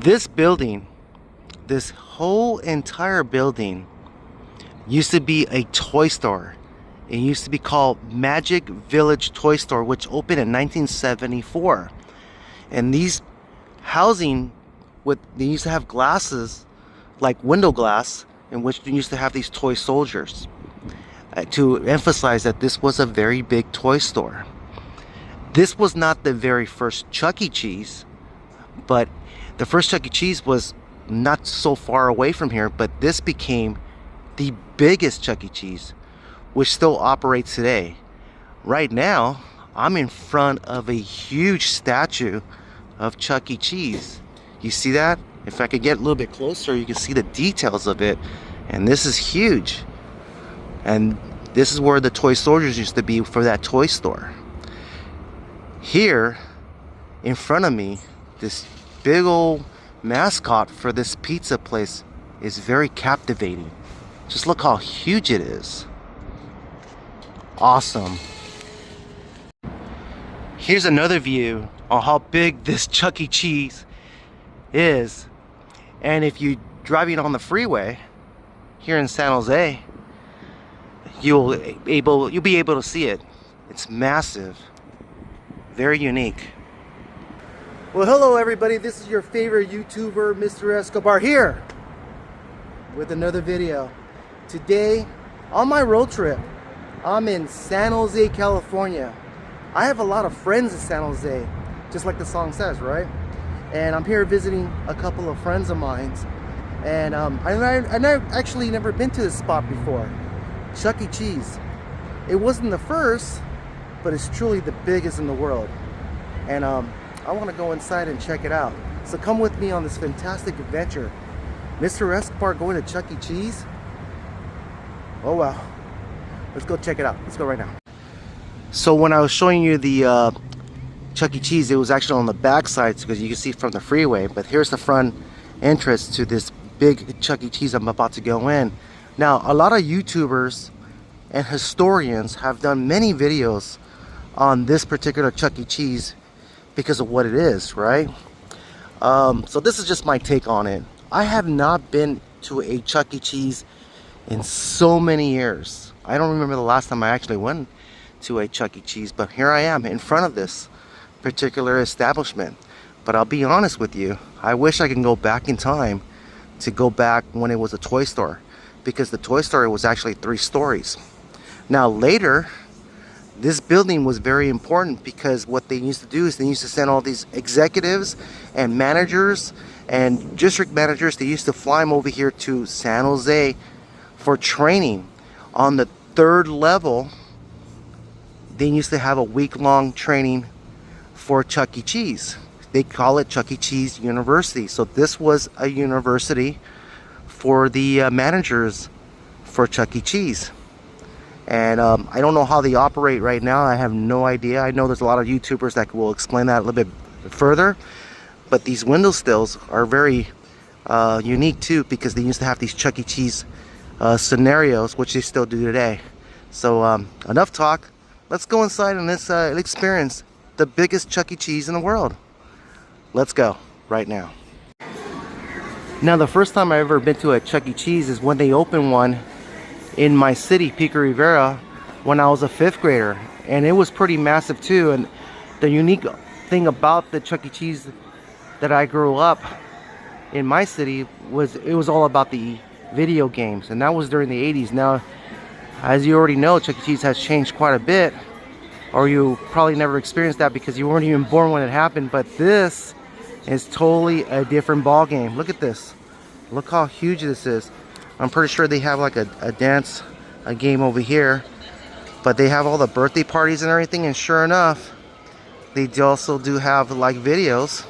This building, this whole entire building used to be a toy store. It used to be called Magic Village Toy Store, which opened in 1974. And these housing, they used to have glasses, like window glass, in which they used to have these toy soldiers, to emphasize that this was a very big toy store. This was not the very first Chuck E. Cheese, but the first Chuck E. Cheese was not so far away from here, but this became the biggest Chuck E. Cheese, which still operates today. Right now, I'm in front of a huge statue of Chuck E. Cheese. You see that? If I could get a little bit closer, you can see the details of it. And this is huge. And this is where the toy soldiers used to be for that toy store. Here, in front of me, this big old mascot for this pizza place is very captivating. Just look how huge it is. Awesome. Here's another view on how big this Chuck E. Cheese is. And if you're driving on the freeway here in San Jose, you'll be able to see it. It's massive. Very unique. Well, hello everybody. This is your favorite YouTuber, Mr. Escobar, here with another video. Today, on my road trip, I'm in San Jose, California. I have a lot of friends in San Jose, just like the song says, right? And I'm here visiting a couple of friends of mine. And I've actually never been to this spot before. Chuck E. Cheese. It wasn't the first, but it's truly the biggest in the world. And I want to go inside and check it out. So come with me on this fantastic adventure. Mr. Escobar going to Chuck E. Cheese? Oh wow. Let's go check it out. Let's go right now. So when I was showing you the Chuck E. Cheese, it was actually on the back side because you can see from the freeway. But here's the front entrance to this big Chuck E. Cheese I'm about to go in. Now, a lot of YouTubers and historians have done many videos on this particular Chuck E. Cheese because of what it is, right? So this is just my take on it. I have not been to a Chuck E. Cheese in so many years. I don't remember the last time I actually went to a Chuck E. Cheese, but here I am in front of this particular establishment. But I'll be honest with you, I wish I could go back in time to go back when it was a toy store, because the toy store was actually 3 stories. Now later, this building was very important because what they used to do is they used to send all these executives and managers and district managers. They used to fly them over here to San Jose for training. On the 3rd level, they used to have a week-long training for Chuck E. Cheese. They call it Chuck E. Cheese University. So this was a university for the managers for Chuck E. Cheese. And I don't know how they operate right now. I have no idea. I know there's a lot of YouTubers that will explain that a little bit further. But these window stills are very unique too, because they used to have these Chuck E. Cheese scenarios, which they still do today. So enough talk. Let's go inside and let's experience the biggest Chuck E. Cheese in the world. Let's go right now. Now, the first time I ever been to a Chuck E. Cheese is when they opened one in my city, Pico Rivera, when I was a 5th grader, and it was pretty massive too. And the unique thing about the Chuck E. Cheese that I grew up in my city was it was all about the video games, and that was during the 80s. Now, as you already know, Chuck E. Cheese has changed quite a bit, or you probably never experienced that because you weren't even born when it happened. But this is totally a different ball game. Look at this. Look how huge this is. I'm pretty sure they have like a game over here, but they have all the birthday parties and everything. And sure enough, they also do have like videos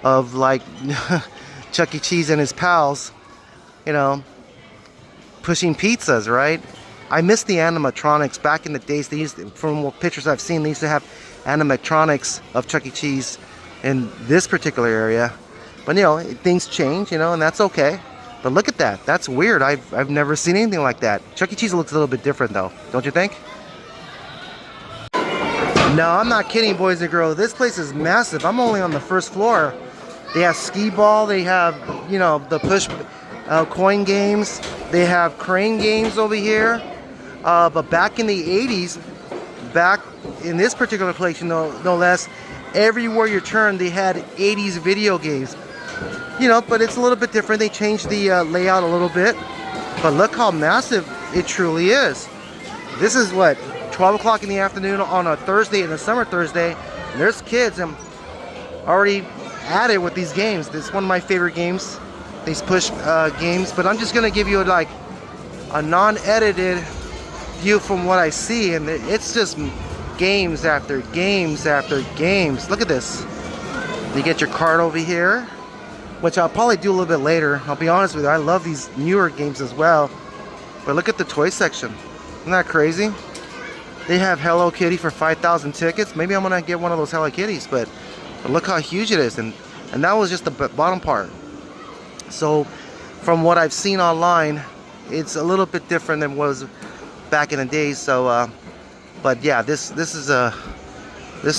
of like Chuck E. Cheese and his pals, you know, pushing pizzas, right? I miss the animatronics back in the days. They used to, from what pictures I've seen, they used to have animatronics of Chuck E. Cheese in this particular area. But you know, things change, you know, and that's okay. But look at that. That's weird. I've never seen anything like that. Chuck E. Cheese looks a little bit different though, don't you think? No, I'm not kidding, boys and girls. This place is massive. I'm only on the 1st floor. They have skee ball. They have, you know, the push coin games. They have crane games over here. But back in the 80s, back in this particular place, no less, everywhere you turn, they had 80s video games. You know, but it's a little bit different. They changed the layout a little bit. But look how massive it truly is. This is what, 12 o'clock in the afternoon on a Thursday, in a summer Thursday. And there's kids already at it with these games. This is one of my favorite games, these push games. But I'm just gonna give you like a non-edited view from what I see, and it's just games after games after games. Look at this. You get your card over here, which I'll probably do a little bit later. I'll be honest with you, I love these newer games as well. But look at the toy section. Isn't that crazy? They have Hello Kitty for 5,000 tickets. Maybe I'm gonna get one of those Hello Kitties, but look how huge it is. And that was just the bottom part. So from what I've seen online, it's a little bit different than was back in the days. So but yeah, this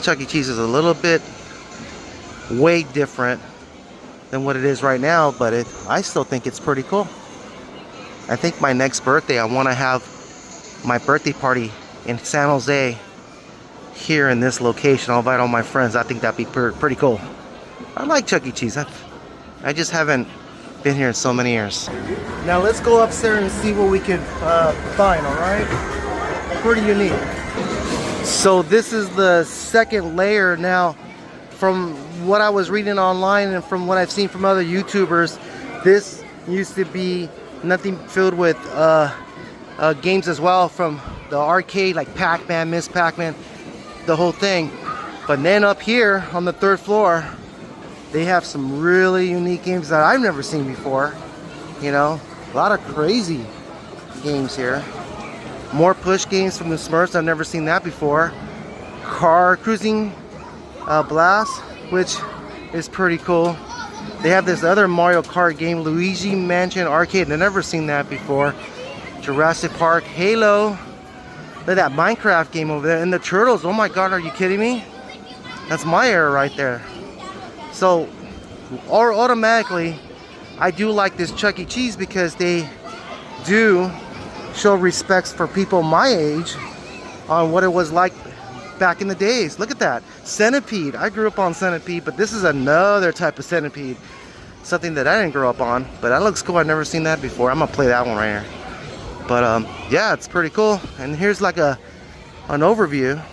Chuck E. Cheese is a little bit way different than what it is right now, but I still think it's pretty cool. I think my next birthday, I want to have my birthday party in San Jose here in this location. I'll invite all my friends. I think that'd be pretty cool. I like Chuck E. Cheese. I just haven't been here in so many years. Now let's go upstairs and see what we can find, all right? Pretty unique. So this is the second layer. Now, from what I was reading online and from what I've seen from other YouTubers, this used to be nothing filled with games as well, from the arcade, like Pac-Man, Miss Pac-Man, the whole thing. But then up here on the third floor, they have some really unique games that I've never seen before. You know, a lot of crazy games here. More push games from the Smurfs. I've never seen that before. Car cruising blast, which is pretty cool. They have this other Mario Kart game, Luigi Mansion Arcade. I've never seen that before. Jurassic Park, Halo. Look at that Minecraft game over there. And the Turtles, oh my god, are you kidding me? That's my era right there. So, automatically, I do like this Chuck E. Cheese because they do show respects for people my age on what it was like back in the days. Look at that. Centipede. I grew up on Centipede, but this is another type of Centipede. Something that I didn't grow up on, but that looks cool. I've never seen that before. I'm gonna play that one right here. But yeah, it's pretty cool. And here's like an overview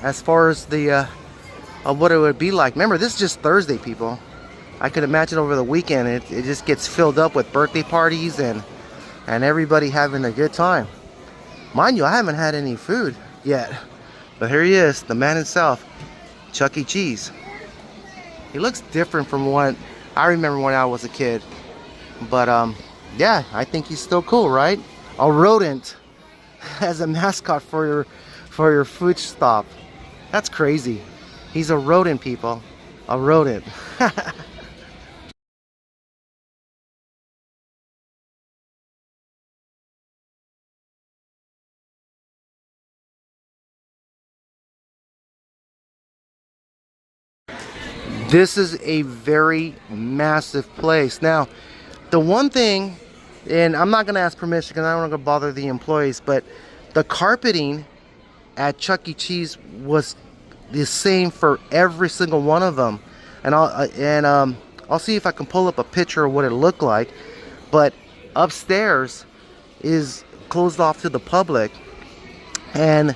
as far as the of what it would be like. Remember, this is just Thursday, people. I could imagine over the weekend it just gets filled up with birthday parties and everybody having a good time. Mind you, I haven't had any food yet, but here he is, the man himself, Chuck E. Cheese. He looks different from what I remember when I was a kid, but yeah, I think he's still cool, right? A rodent as a mascot for your food stop. That's crazy. He's a rodent, people. A rodent. This is a very massive place. Now, the one thing, and I'm not going to ask permission because I don't want to bother the employees, but the carpeting at Chuck E. Cheese was the same for every single one of them. And I'll see if I can pull up a picture of what it looked like. But upstairs is closed off to the public, and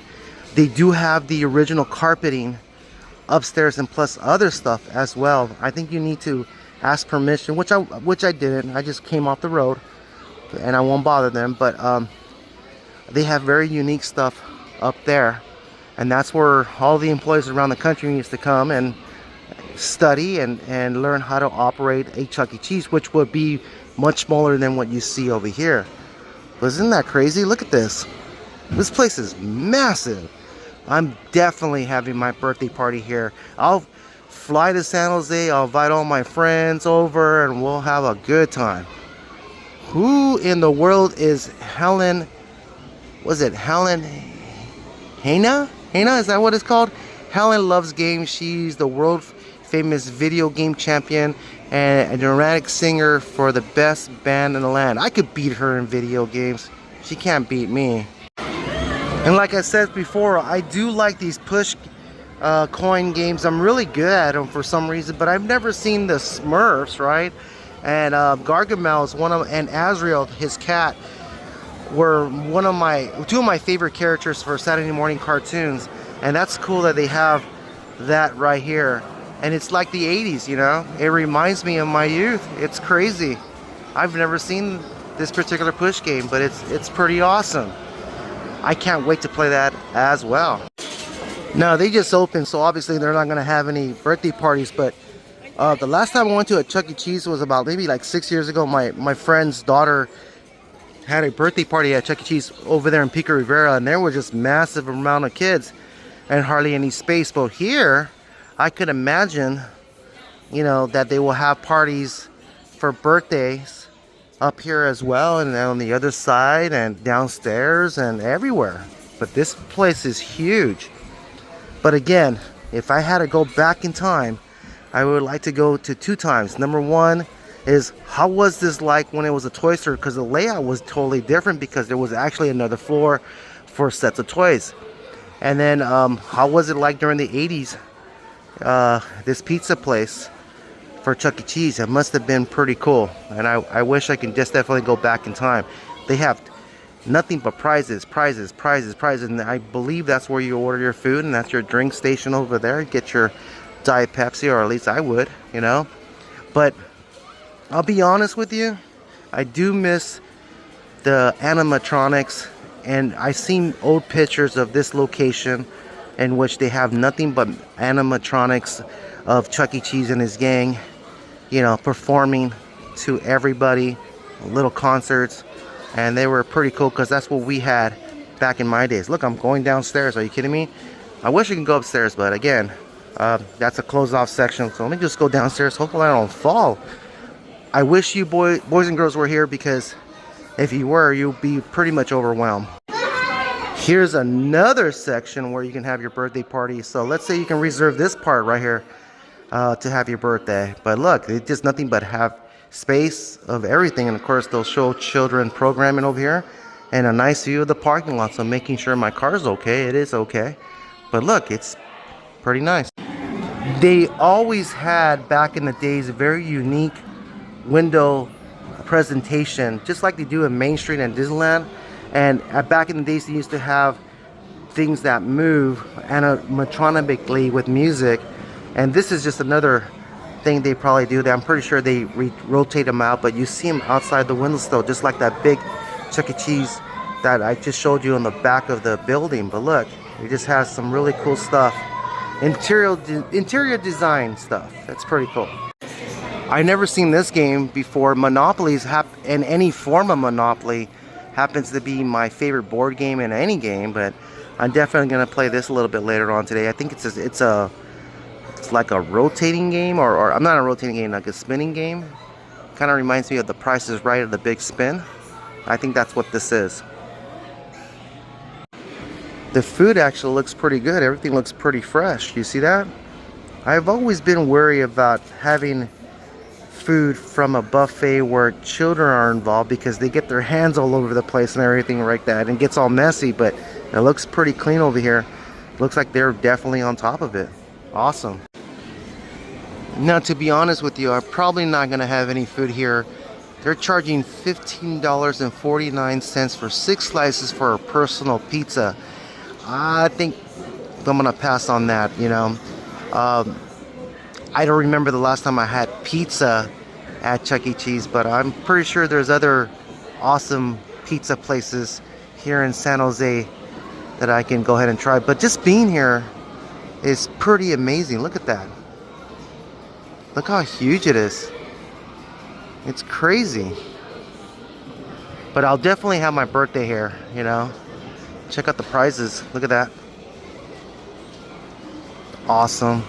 they do have the original carpeting upstairs and plus other stuff as well. I think you need to ask permission, which I didn't. I just came off the road and I won't bother them. But they have very unique stuff up there, and that's where all the employees around the country needs to come and study and learn how to operate a Chuck E. Cheese, which would be much smaller than what you see over here. But isn't that crazy? Look at this. This place is massive. I'm definitely having my birthday party here. I'll fly to San Jose, I'll invite all my friends over, and we'll have a good time. Who in the world is Helen? Was it Helen Hana? Hana, is that what it's called? Helen loves games. She's the world famous video game champion and a dramatic singer for the best band in the land. I could beat her in video games. She can't beat me. And like I said before, I do like these push coin games. I'm really good at them for some reason, but I've never seen the Smurfs, right? And Gargamel's and Azrael, his cat, were two of my favorite characters for Saturday morning cartoons. And that's cool that they have that right here. And it's like the 80s, you know? It reminds me of my youth. It's crazy. I've never seen this particular push game, but it's pretty awesome. I can't wait to play that as well. Now, they just opened, so obviously they're not gonna have any birthday parties, but the last time I went to a Chuck E. Cheese was about maybe like 6 years ago. My friend's daughter had a birthday party at Chuck E. Cheese over there in Pico Rivera, and there were just massive amount of kids and hardly any space. But here, I could imagine, you know, that they will have parties for birthdays up here as well, and on the other side and downstairs and everywhere. But this place is huge. But again, if I had to go back in time, I would like to go to 2 times. Number one is, how was this like when it was a toy store? Because the layout was totally different, because there was actually another floor for sets of toys. And then how was it like during the 80s, this pizza place for Chuck E. Cheese? It must have been pretty cool, and I wish I could just definitely go back in time. They have nothing but prizes, and I believe that's where you order your food, and that's your drink station over there. Get your Diet Pepsi, or at least I would, you know. But I'll be honest with you, I do miss the animatronics, and I've seen old pictures of this location in which they have nothing but animatronics of Chuck E. Cheese and his gang, you know, performing to everybody, little concerts, and they were pretty cool, because that's what we had back in my days. Look, I'm going downstairs. Are you kidding me? I wish I could go upstairs, but again, that's a closed off section, so let me just go downstairs. Hopefully I don't fall. I wish you boys and girls were here, because if you were, you'll be pretty much overwhelmed. Here's another section where you can have your birthday party. So let's say you can reserve this part right here to have your birthday. But look, it's just nothing but have space of everything. And of course, they'll show children programming over here and a nice view of the parking lot. So making sure my car's okay. It is okay. But look, it's pretty nice. They always had, back in the days, a very unique window presentation, just like they do in Main Street and Disneyland. And back in the days, they used to have things that move animatronically with music. And this is just another thing they probably do. That I'm pretty sure they rotate them out, but you see them outside the window still, just like that big Chuck E. Cheese that I just showed you on the back of the building. But look, it just has some really cool stuff. Interior design stuff. That's pretty cool. I never seen this game before. Monopolies in any form of Monopoly happens to be my favorite board game in any game, but I'm definitely gonna play this a little bit later on today. I think it's like a rotating game, or I'm not a rotating game, like a spinning game. Kind of reminds me of The Price is Right, of the big spin. I think that's what this is. The food actually looks pretty good. Everything looks pretty fresh. You see that? I've always been wary about having food from a buffet where children are involved, because they get their hands all over the place and everything like that, and it gets all messy. But it looks pretty clean over here. Looks like they're definitely on top of it. Awesome. Now, to be honest with you, I'm probably not gonna have any food here. They're charging $15.49 for 6 slices for a personal pizza. I think I'm gonna pass on that, you know. I don't remember the last time I had pizza at Chuck E. Cheese, but I'm pretty sure there's other awesome pizza places here in San Jose that I can go ahead and try. But just being here is pretty amazing. Look at that. Look how huge it is. It's crazy. But I'll definitely have my birthday here, you know. Check out the prizes. Look at that. Awesome.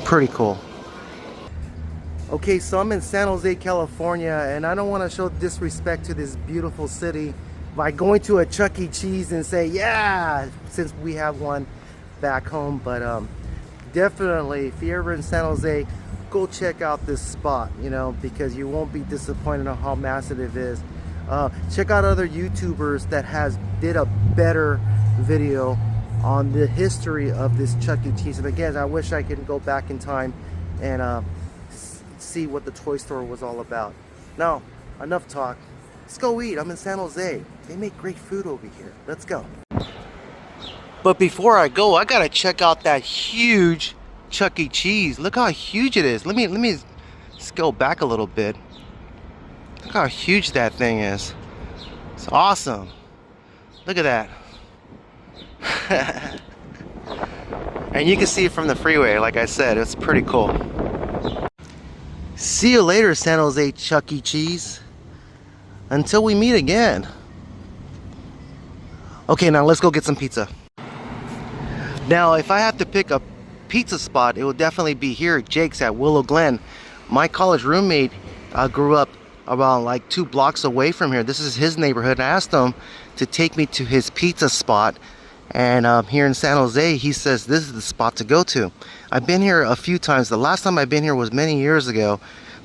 Pretty cool. Okay, so I'm in San Jose, California, and I don't want to show disrespect to this beautiful city by going to a Chuck E. Cheese and say, yeah, since we have one back home. But definitely, if you're ever in San Jose, go check out this spot, you know, because you won't be disappointed on how massive it is. Check out other YouTubers that did a better video on the history of this Chuck E. Cheese. And again, I wish I could go back in time and see what the toy store was all about. Now, enough talk. Let's go eat. I'm in San Jose. They make great food over here. Let's go. But before I go, I gotta check out that huge Chuck E. Cheese. Look how huge it is. Let me scale back a little bit. Look how huge that thing is. It's awesome. Look at that. And you can see it from the freeway. Like I said, it's pretty cool. See you later, San Jose Chuck E. Cheese. Until we meet again. Okay, now let's go get some pizza. Now, if I have to pick a pizza spot, it will definitely be here at Jake's at Willow Glen. My college roommate grew up around like 2 blocks away from here. This is his neighborhood. I asked him to take me to his pizza spot. And here in San Jose, he says this is the spot to go to. I've been here a few times. The last time I've been here was many years ago,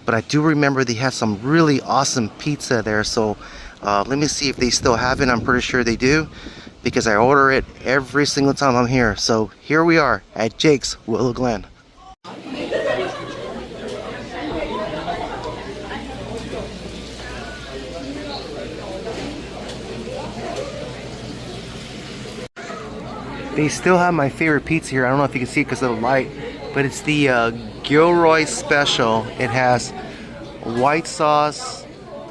but I do remember they had some really awesome pizza there. So let me see if they still have it. I'm pretty sure they do, because I order it every single time I'm here. So here we are at Jake's Willow Glen. They still have my favorite pizza here. I don't know if you can see it because of the light, but it's the Gilroy special. It has white sauce,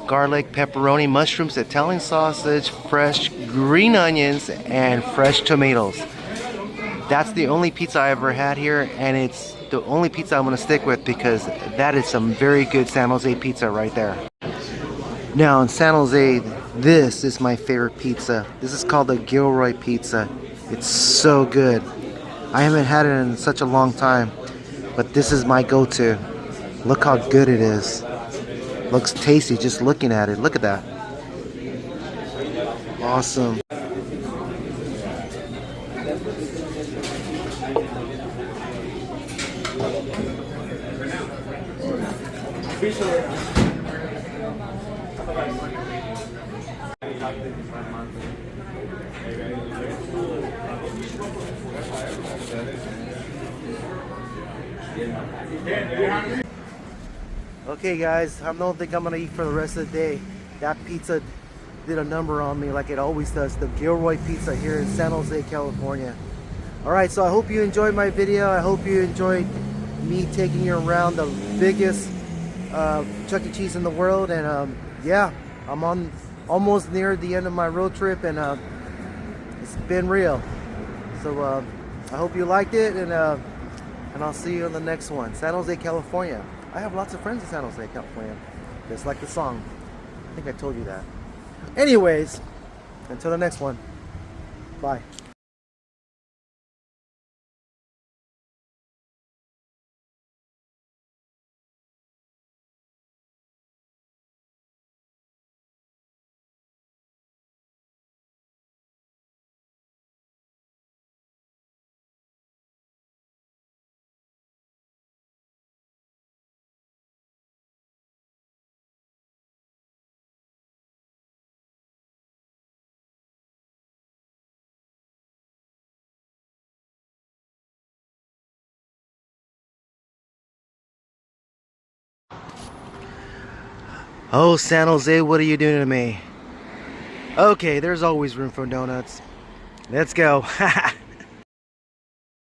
garlic, pepperoni, mushrooms, Italian sausage, fresh green onions, and fresh tomatoes. That's the only pizza I ever had here, and it's the only pizza I'm going to stick with because that is some very good San Jose pizza right there. Now in San Jose, this is my favorite pizza. This is called the Gilroy pizza. It's so good. I haven't had it in such a long time, but this is my go-to. Look how good it is. Looks tasty just looking at it. Look at that. Awesome. Okay guys, I don't think I'm gonna eat for the rest of the day. That pizza did a number on me like it always does. The Gilroy pizza here in San Jose, California. Alright, so I hope you enjoyed my video. I hope you enjoyed me taking you around the biggest Chuck E. Cheese in the world. And yeah, I'm almost near the end of my road trip, and it's been real. So I hope you liked it, and I'll see you in the next one. San Jose, California. I have lots of friends in San Jose, California. Just like the song. I think I told you that. Anyways, until the next one. Bye. Oh, San Jose, what are you doing to me? Okay, there's always room for donuts. Let's go.